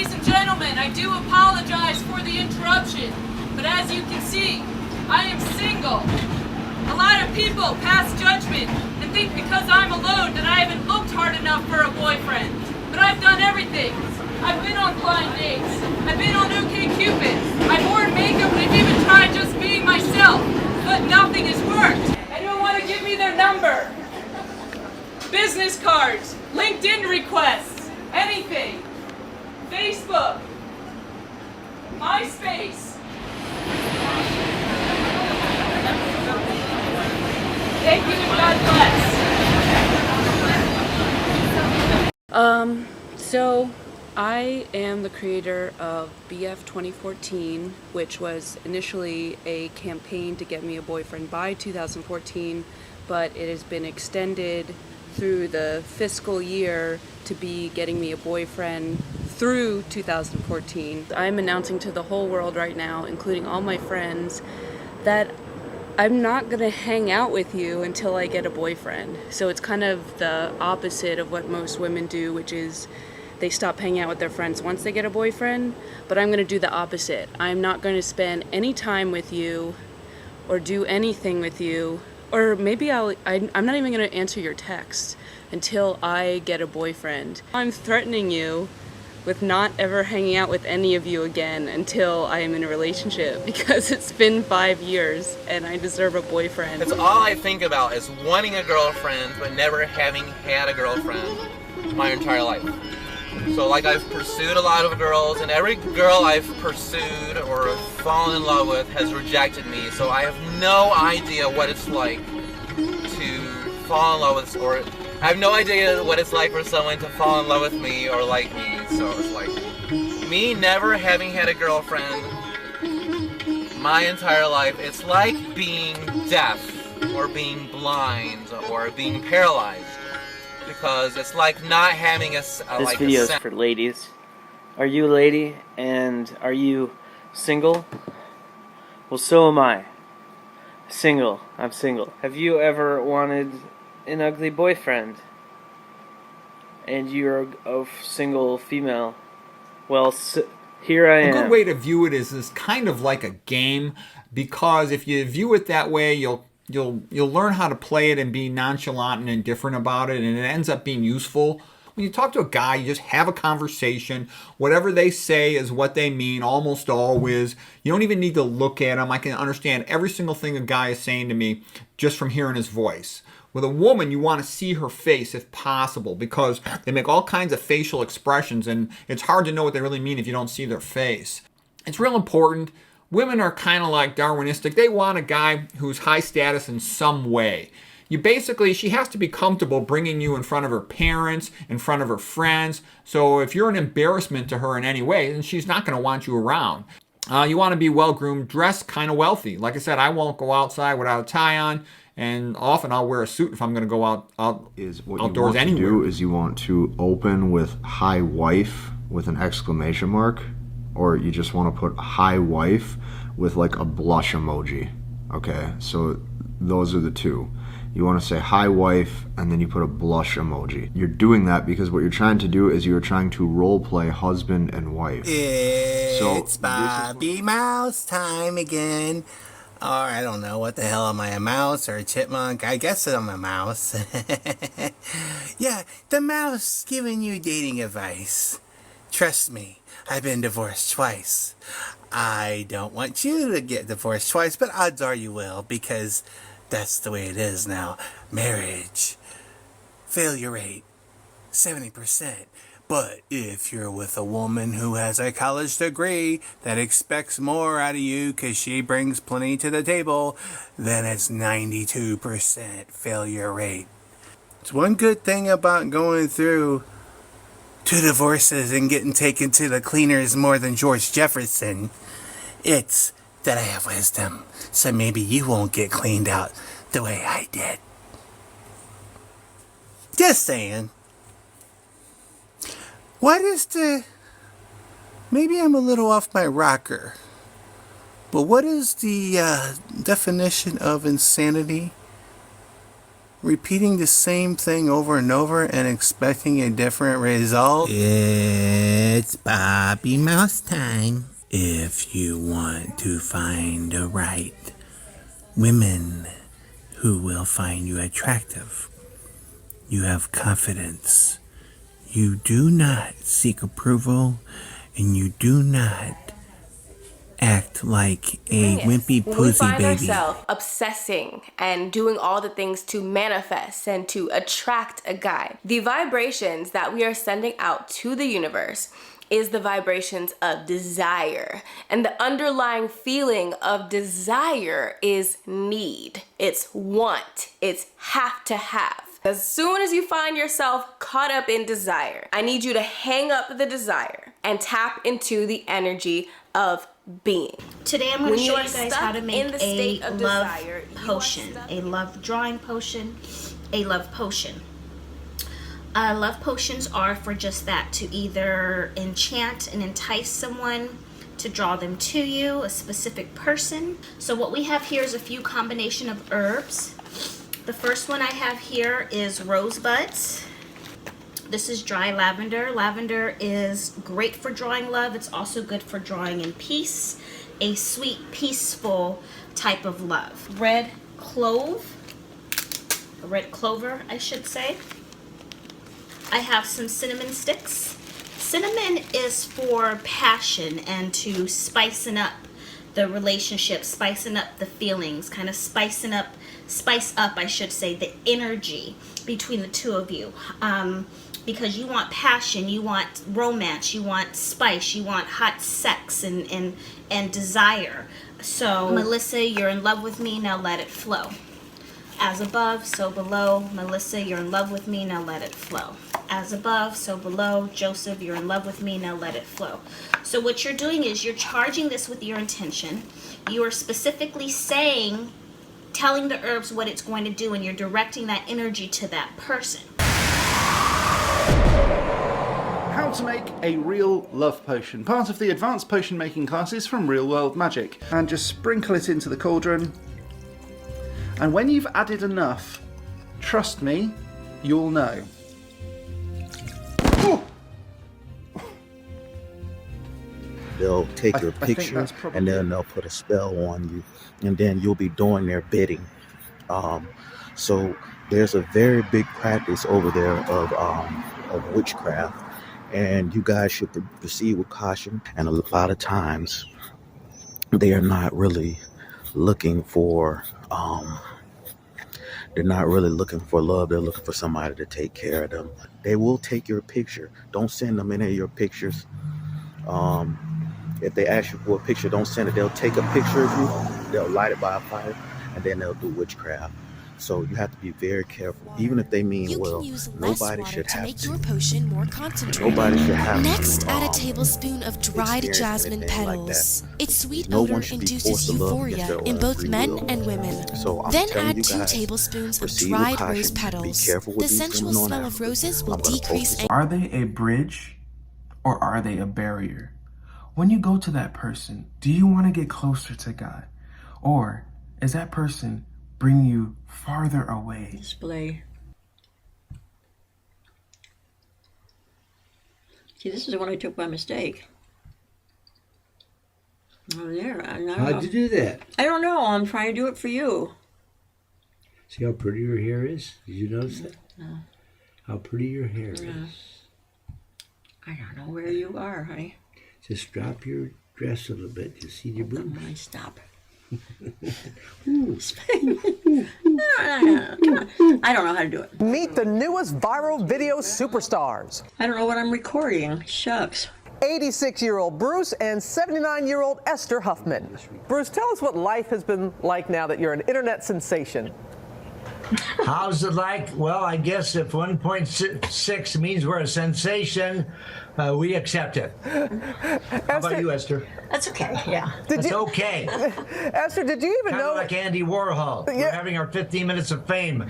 Ladies and gentlemen, I do apologize for the interruption, but as you can see, I am single. A lot of people pass judgment and think because I'm alone that I haven't looked hard enough for a boyfriend. But I've done everything. I've been on blind dates. I've been on OkCupid. I've worn makeup and I've even tried just being myself. But nothing has worked. Anyone want to give me their number? Business cards, LinkedIn requests, anything. Facebook, MySpace. Thank you and God bless. So I am the creator of BF 2014, which was initially a campaign to get me a boyfriend by 2014, but it has been extended through the fiscal year to be getting me a boyfriend through 2014. I'm announcing to the whole world right now, including all my friends, that I'm not gonna hang out with you until I get a boyfriend. So it's kind of the opposite of what most women do, which is they stop hanging out with their friends once they get a boyfriend, but I'm gonna do the opposite. I'm not gonna spend any time with you or do anything with you, or maybe I'm not even gonna answer your text until I get a boyfriend. I'm threatening you with not ever hanging out with any of you again until I am in a relationship, because it's been 5 years and I deserve a boyfriend. It's all I think about is wanting a girlfriend but never having had a girlfriend my entire life. So like I've pursued a lot of girls, and every girl I've pursued or fallen in love with has rejected me, so I have no idea what it's like to fall in love with, or I have no idea what it's like for someone to fall in love with me or like me. So it's like, me never having had a girlfriend my entire life, it's like being deaf or being blind or being paralyzed. Because it's like not having This video is for ladies. Are you a lady and are you single? Well, so am I. Single. I'm single. Have you ever wanted an ugly boyfriend? And you're a single female? Well, here I am. A good way to view it is kind of like a game, because if you view it that way, you'll learn how to play it and be nonchalant and indifferent about it, and it ends up being useful. When you talk to a guy, you just have a conversation. Whatever they say is what they mean, almost always. You don't even need to look at them. I can understand every single thing a guy is saying to me just from hearing his voice. With a woman, you want to see her face if possible, because they make all kinds of facial expressions, and it's hard to know what they really mean if you don't see their face. It's real important. Women are kind of like Darwinistic. They want a guy who's high status in some way. She has to be comfortable bringing you in front of her parents, in front of her friends. So if you're an embarrassment to her in any way, then she's not going to want you around. You want to be well-groomed, dressed kind of wealthy. Like I said, I won't go outside without a tie on, and often I'll wear a suit if I'm going to go outdoors anywhere. What you want to do is you want to open with "Hi Wife" with an exclamation mark, or you just want to put "Hi Wife" with like a blush emoji. Okay, so those are the two. You want to say "Hi Wife" and then you put a blush emoji. You're doing that because what you're trying to do is you're trying to role play husband and wife. It's Bobby Mouse time again. Or I don't know, what the hell am I, a mouse or a chipmunk? I guess I'm a mouse. Yeah, the mouse giving you dating advice. Trust me, I've been divorced twice. I don't want you to get divorced twice, but odds are you will, because that's the way it is now. Marriage. Failure rate, 70%. But if you're with a woman who has a college degree that expects more out of you because she brings plenty to the table, then it's 92% failure rate. It's one good thing about going through 2 divorces and getting taken to the cleaners more than George Jefferson. It's that I have wisdom, so maybe you won't get cleaned out the way I did. Just saying. Maybe I'm a little off my rocker, but what is the definition of insanity? Repeating the same thing over and over and expecting a different result? It's Bobby Mouse time. If you want to find the right women who will find you attractive, you have confidence. You do not seek approval, and you do not act like a wimpy when we pussy find baby. ourselves obsessing and doing all the things to manifest and to attract a guy, the vibrations that we are sending out to the universe is the vibrations of desire. And the underlying feeling of desire is need. It's want. It's have to have. As soon as you find yourself caught up in desire, I need you to hang up the desire and tap into the energy of being. Today I'm going to show you guys how to in make the a state of love desire, potion, a love drawing potion, a love potion. Love potions are for just that, to either enchant and entice someone, to draw them to you, a specific person. So what we have here is a few combination of herbs. The first one I have here is rosebuds. This is dry lavender. Lavender is great for drawing love. It's also good for drawing in peace, a sweet, peaceful type of love. Red clover, I should say. I have some cinnamon sticks. Cinnamon is for passion and to spicing up the relationship, spicing up the feelings, kind of spice up, I should say, the energy between the two of you. Because you want passion, you want romance, you want spice, you want hot sex and desire. So, Melissa, you're in love with me, now let it flow. As above, so below. Melissa, you're in love with me, now let it flow. As above, so below. Joseph, you're in love with me, now let it flow. So what you're doing is you're charging this with your intention. You are specifically telling the herbs what it's going to do, and you're directing that energy to that person. How to make a real love potion, part of the advanced potion making classes from Real World Magic. And just sprinkle it into the cauldron. And when you've added enough, trust me, you'll know. Oh! They'll take your picture and then they'll put a spell on you, and then you'll be doing their bidding. So there's a very big practice over there of witchcraft, and you guys should proceed with caution. And a lot of times they are not really looking for love. They're looking for somebody to take care of them. They will take your picture. Don't send them any of your pictures. If they ask you for a picture, don't send it. They'll take a picture of you, they'll light it by a fire, and then they'll do witchcraft. So you have to be very careful. Even if they mean well, nobody should have to. Your potion more concentrated. Nobody should have Next, to. add a tablespoon of dried jasmine petals. Its sweet odor induces euphoria in both men and women. So then add 2 tablespoons of dried rose petals. The sensual smell of roses will decrease. Are they a bridge or are they a barrier? When you go to that person, do you want to get closer to God? Or is that person bring you farther away? Display. See, this is the one I took by mistake. Oh, there. How'd you do that? I don't know. I'm trying to do it for you. See how pretty your hair is? Did you notice that? No. How pretty your hair is. I don't know where you are, honey. Just drop your dress a little bit. You see your boobs? Come on, stop. Ooh. Come on. I don't know how to do it. Meet the newest viral video superstars. I don't know what I'm recording. Shucks. 86-year-old Bruce and 79-year-old Esther Huffman. Bruce, tell us what life has been like now that you're an internet sensation. How's it like? Well, I guess if 1.6 means we're a sensation, we accept it. How about you, Esther? That's okay, yeah. It's okay. Esther, did you even know? Like Andy Warhol. Yeah. We're having our 15 minutes of fame.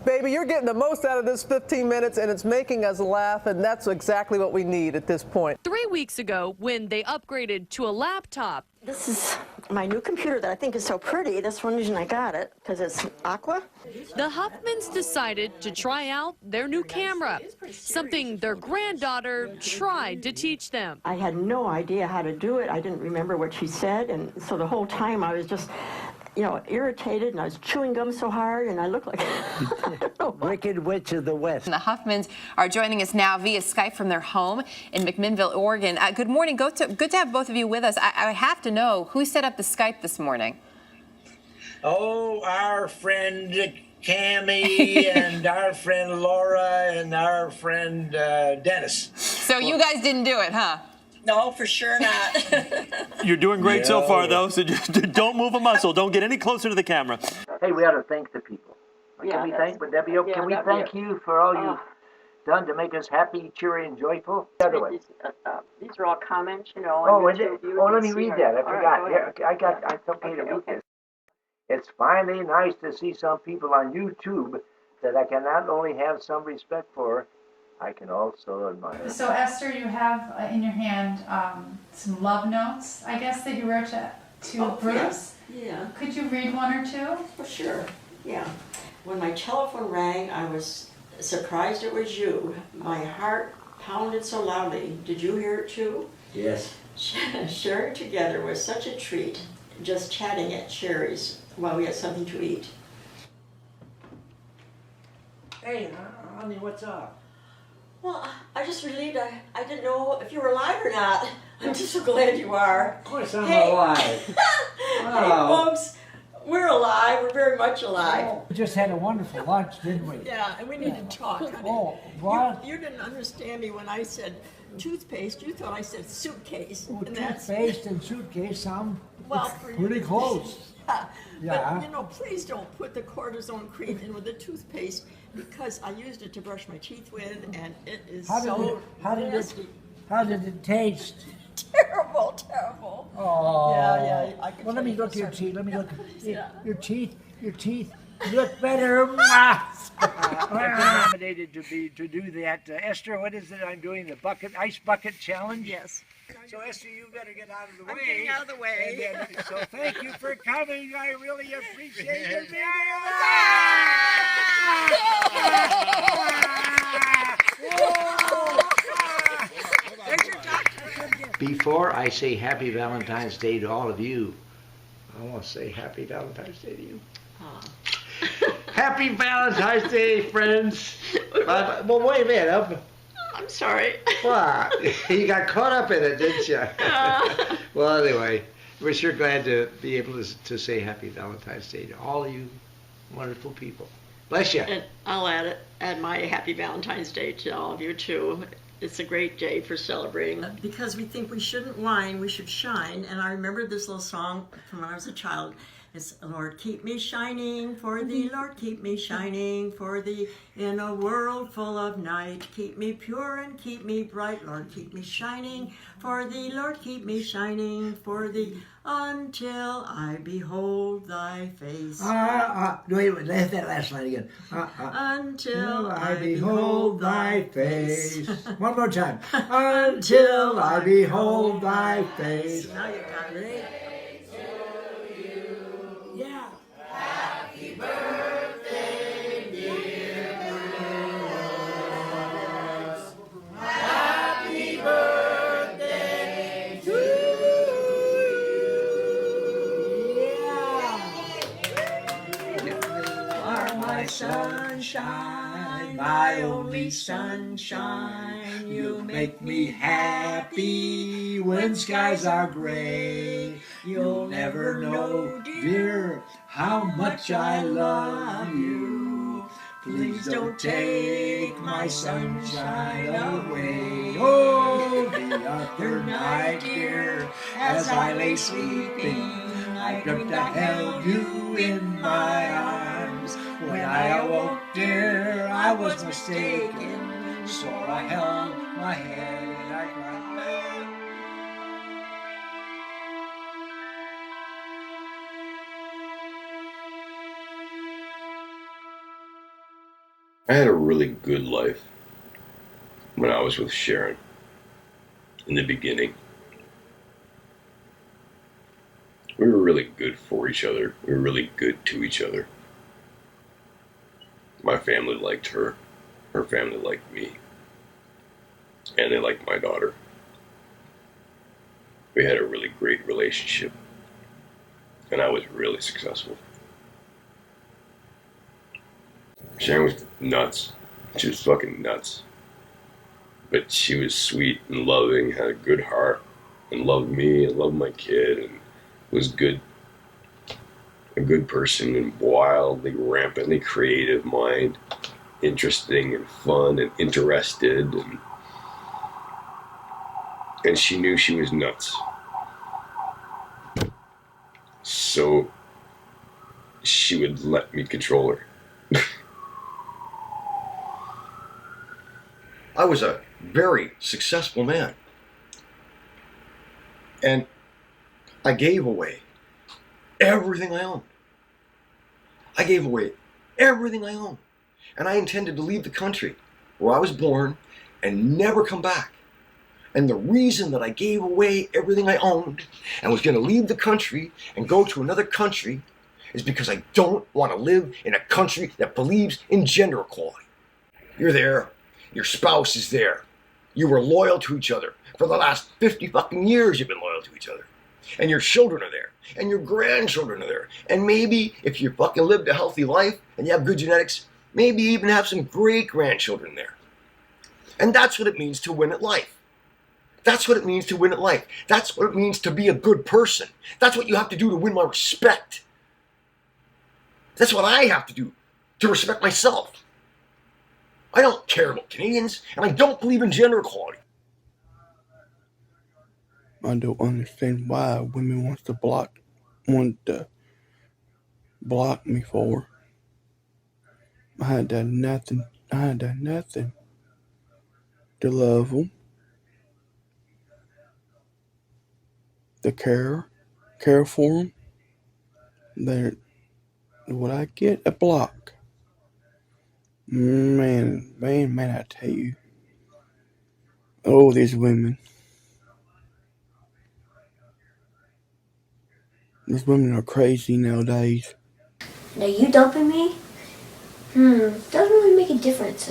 Baby, you're getting the most out of this 15 minutes, and it's making us laugh, and that's exactly what we need at this point. 3 weeks ago, when they upgraded to a laptop. This is my new computer that I think is so pretty. That's one reason I got it, because it's aqua. The Huffmans decided to try out their new camera, something their granddaughter tried to teach them. I had no idea how to do it. I didn't remember what she said, and so the whole time I was just, irritated, and I was chewing gum so hard, and I looked like Wicked Witch of the West. The Huffmans are joining us now via Skype from their home in McMinnville, Oregon. Good morning. Good to have both of you with us. I have to know, who set up the Skype this morning? Oh, our friend Cammie and our friend Laura and our friend Dennis. So you guys didn't do it, huh? No, for sure not. You're doing great so far, though, so just don't move a muscle. Don't get any closer to the camera. Hey, we ought to thank the people. Can we thank, would that be okay? Can we thank you for all you've done to make us happy, cheery, and joyful? These are all comments, Oh, let me read that. I forgot. Yeah, it's okay to read this. It's finally nice to see some people on YouTube that I can not only have some respect for, I can also admire. So Esther, you have in your hand some love notes, I guess, that you wrote to Bruce. Yeah. Could you read one or two? For sure. Yeah. When my telephone rang, I was surprised it was you. My heart pounded so loudly. Did you hear it too? Yes. Sharing together was such a treat. Just chatting at Sherry's while we had something to eat. Hey, honey, what's up? Well, I just relieved. I didn't know if you were alive or not. I'm just so glad you are. Of course I'm alive. Hey, folks, we're alive. We're very much alive. We just had a wonderful lunch, didn't we? Yeah, and we need to talk, honey. Oh, what? You didn't understand me when I said toothpaste. You thought I said suitcase. Well, and that's toothpaste and suitcase sound for you. pretty close. Yeah. But, please don't put the cortisone cream in with the toothpaste because I used it to brush my teeth with, and it is How did it taste? terrible. Oh. Yeah. I can Well, let me look at your teeth. Let me look. Yeah. Your teeth look better. I'm nominated to do that. Esther, what is it I'm doing? The ice bucket challenge? Yes. So Esther, you better get out of the way. I'm getting out of the way. So thank you for coming. I really appreciate it. Before I say Happy Valentine's Day to all of you, I want to say Happy Valentine's Day to you. Happy Valentine's Day, friends. Well, wait a minute. I'm sorry. What? You got caught up in it, didn't you? Well, anyway, we're sure glad to be able to say Happy Valentine's Day to all of you wonderful people. Bless you. And I'll add my Happy Valentine's Day to all of you, too. It's a great day for celebrating. Because we think we shouldn't whine, we should shine. And I remember this little song from when I was a child. It's, Lord, keep me shining for thee, Lord, keep me shining for thee, in a world full of night. Keep me pure and keep me bright, Lord, keep me shining for thee, Lord, keep me shining for thee, until I behold thy face. Wait, let that last line again. Until I behold thy face. One more time. Until I behold thy face. Now you got it. Yeah. Happy birthday, dear Bruce. Happy birthday to you. Are my sunshine, my only sunshine. You make me happy when skies are gray. You'll never know, dear, how much I love you. Please don't take my sunshine away. Oh, the other night, dear, as I lay sleeping, I dreamt I held you in my arms. When I awoke, dear, I was mistaken. So I held my head and I cried. I had a really good life when I was with Sharon in the beginning. We were really good for each other. We were really good to each other. My family liked her. Her family liked me. And they liked my daughter. We had a really great relationship. And I was really successful. Sharon was nuts. She was fucking nuts. But she was sweet and loving, had a good heart, and loved me and loved my kid, and was good. A good person, and wildly, rampantly creative mind. Interesting and fun and interested, and she knew she was nuts. So she would let me control her. I was a very successful man. And I gave away everything I owned. I gave away everything I owned. And I intended to leave the country where I was born and never come back. And the reason that I gave away everything I owned and was going to leave the country and go to another country is because I don't want to live in a country that believes in gender equality. You're there. Your spouse is there. You were loyal to each other. For the last 50 fucking years you've been loyal to each other. And your children are there. And your grandchildren are there. And maybe if you fucking lived a healthy life and you have good genetics, maybe you even have some great grandchildren there. And that's what it means to win at life. That's what it means to win at life. That's what it means to be a good person. That's what you have to do to win my respect. That's what I have to do to respect myself. I don't care about Canadians, and I don't believe in gender equality. I don't understand why women want to block me for. I had done nothing. To love them, to care for them. They're what I get a block. Man, I tell you. Oh, these women. These women are crazy nowadays. Now you dumping me? Doesn't really make a difference.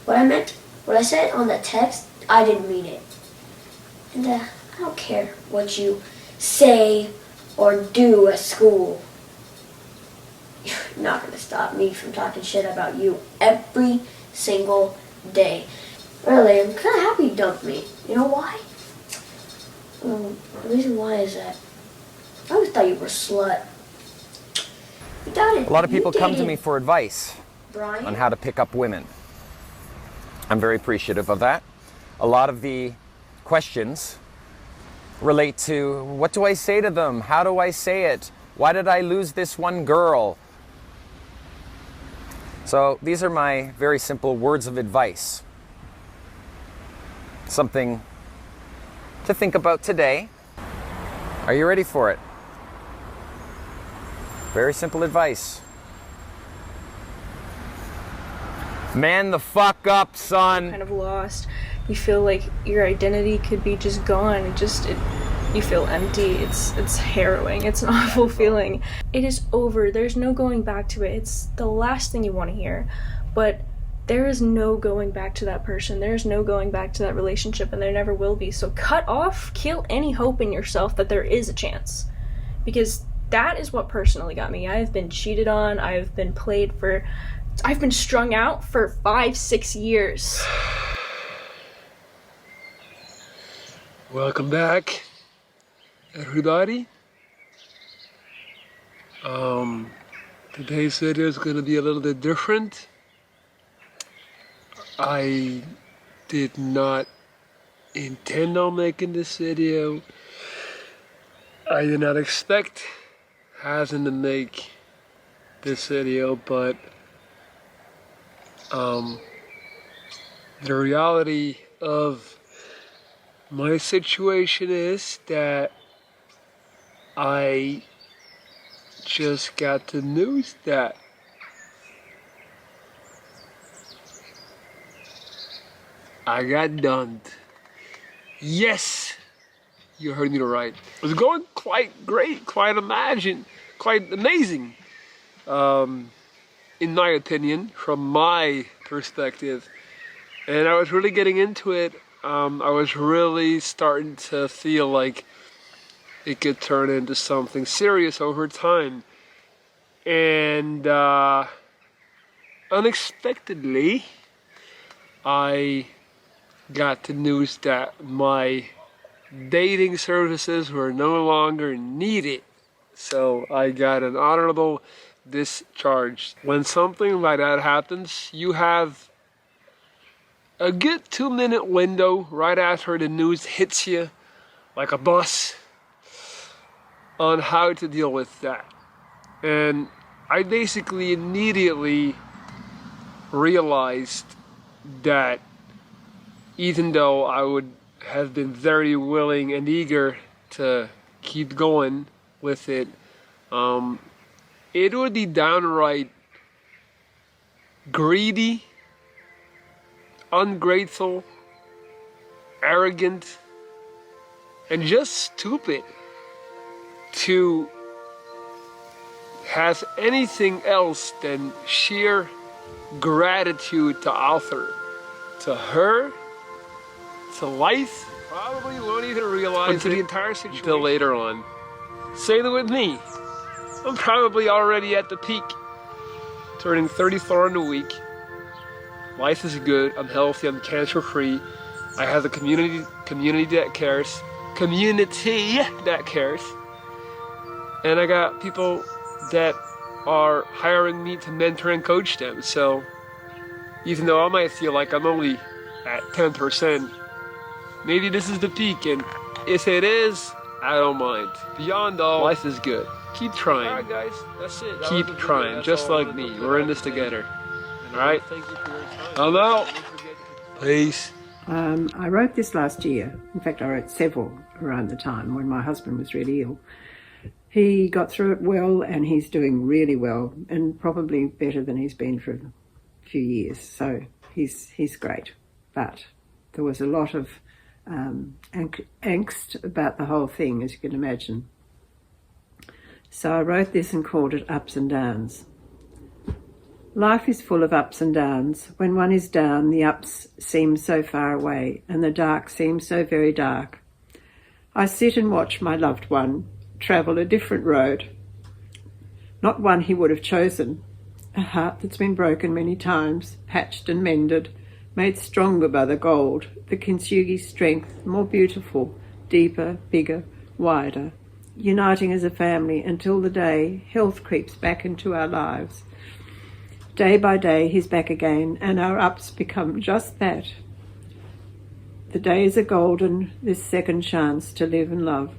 What I said on the text, I didn't mean it. And I don't care what you say or do at school. You're not gonna stop me from talking shit about you every single day. Really, I'm kinda happy you dumped me. You know why? The reason why is that I always thought you were a slut. A lot of people come to me for advice Brian? on how to pick up women. I'm very appreciative of that. A lot of the questions relate to what do I say to them? How do I say it? Why did I lose this one girl? So these are my very simple words of advice. Something to think about today. Are you ready for it? Very simple advice. Man the fuck up, son. Kind of lost. You feel like your identity could be just gone. You feel empty. It's harrowing. It's an awful feeling. It is over. There's no going back to it. It's the last thing you want to hear. But there is no going back to that person. There is no going back to that relationship, and there never will be. So cut off, kill any hope in yourself that there is a chance. Because that is what personally got me. I've been cheated on. I've been strung out for 5-6 years. Welcome back, everybody. Today's video is going to be a little bit different. I did not intend on making this video. I did not expect having to make this video, but the reality of my situation is that I just got the news that I got dumped. Yes, You heard me right. It was going quite great, quite amazing. In my opinion, from my perspective. And I was really getting into it. I was really starting to feel like it could turn into something serious over time. And unexpectedly, I got the news that my dating services were no longer needed. So I got an honorable discharge. When something like that happens, you have a good 2-minute window right after the news hits you like a bus on how to deal with that. And I basically immediately realized that even though I would have been very willing and eager to keep going with it, it would be downright greedy, ungrateful, arrogant, and just stupid to have anything else than sheer gratitude to offer to her, to life. Probably won't even realize the entire situation until later on. Say it with me. I'm probably already at the peak, turning 34 in a week. Life is good. I'm healthy. I'm cancer free. I have the community that cares. Community that cares. And I got people that are hiring me to mentor and coach them. So even though I might feel like I'm only at 10%, maybe this is the peak. And if it is, I don't mind. Beyond all, life is good. Keep trying. All right, guys, that's it. Keep trying, just like me. We're in this together. All right? I'm out. Peace. I wrote this last year. In fact, I wrote several around the time when my husband was really ill. He got through it well, and he's doing really well, and probably better than he's been for a few years. So he's great. But there was a lot of angst about the whole thing, as you can imagine. So I wrote this and called it Ups and Downs. Life is full of ups and downs. When one is down, the ups seem so far away, and the dark seems so very dark. I sit and watch my loved one travel a different road, not one he would have chosen, a heart that's been broken many times, patched and mended, made stronger by the gold, the kintsugi strength, more beautiful, deeper, bigger, wider, uniting as a family until the day health creeps back into our lives. Day by day he's back again, and our ups become just that. The days are golden, this second chance to live and love.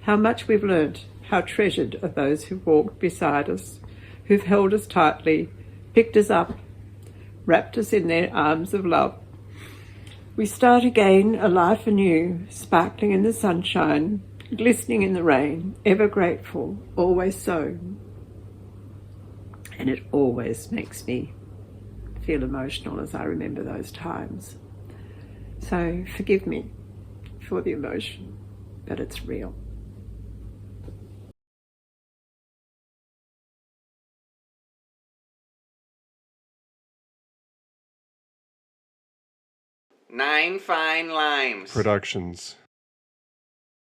How much we've learnt, how treasured are those who've walked beside us, who've held us tightly, picked us up, wrapped us in their arms of love. We start again, a life anew, sparkling in the sunshine, glistening in the rain, ever grateful, always so. And it always makes me feel emotional as I remember those times. So forgive me for the emotion, but it's real. Nine Fine Limes Productions.